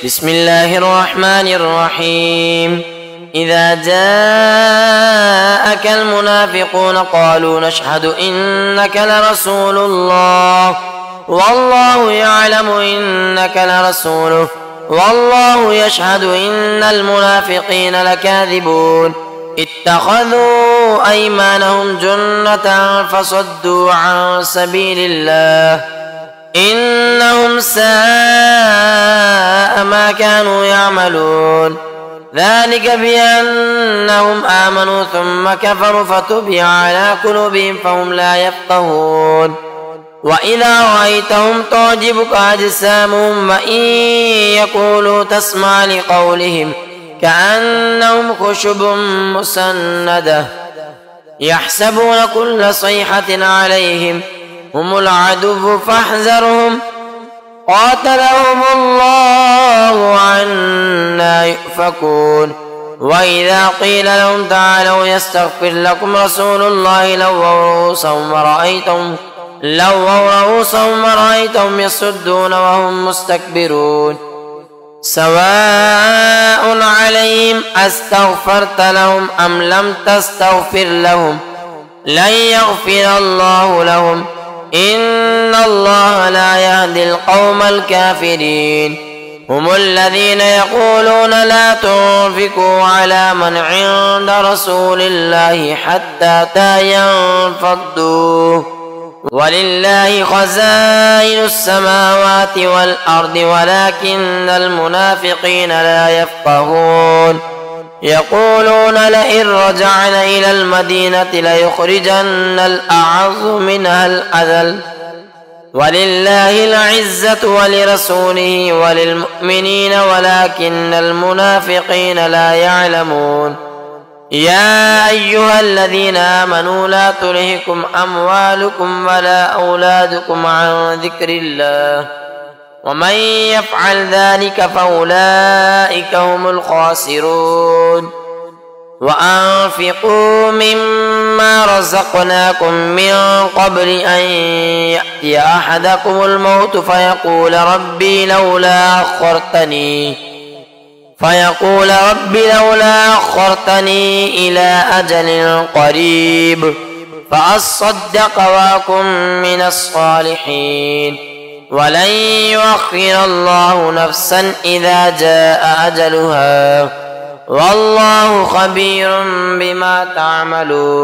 بسم الله الرحمن الرحيم. إذا جاءك المنافقون قالوا نشهد إنك لرسول الله والله يعلم إنك لرسوله والله يشهد إن المنافقين لكاذبون اتخذوا أيمانهم جنة فصدوا عن سبيل الله إنهم ساء ما كانوا يعملون ذلك بأنهم آمنوا ثم كفروا فتبع على قلوبهم فهم لا يفقهون وإذا رأيتهم تعجبك أجسامهم وإن يقولوا تسمع لقولهم كأنهم خشب مسندة يحسبون كل صيحة عليهم هم العدو فاحذرهم قاتلهم الله عنا يؤفكون. وإذا قيل لهم تعالوا يستغفر لكم رسول الله لووا رؤوسهم ورأيتهم يصدون وهم مستكبرون سواء عليهم أستغفرت لهم أم لم تستغفر لهم لن يغفر الله لهم إن الله لا يهدي القوم الكافرين. هم الذين يقولون لا تنفقوا على من عند رسول الله حتى ينفضوا ولله خزائن السماوات والأرض ولكن المنافقين لا يفقهون يقولون لئن رجعنا إلى المدينة ليخرجن الأعز منها الأذل ولله العزة ولرسوله وللمؤمنين ولكن المنافقين لا يعلمون. يا أيها الذين آمنوا لا تلهكم أموالكم ولا أولادكم عن ذكر الله ومن يفعل ذلك فأولئك هم الخاسرون. وأنفقوا مما رزقناكم من قبل أن يأتي أحدكم الموت فيقول ربي لولا أخرتني إلى أجل قريب فأصدق وأكن من الصالحين ولن يؤخر الله نفسا إذا جاء أجلها والله خبير بما تعملون.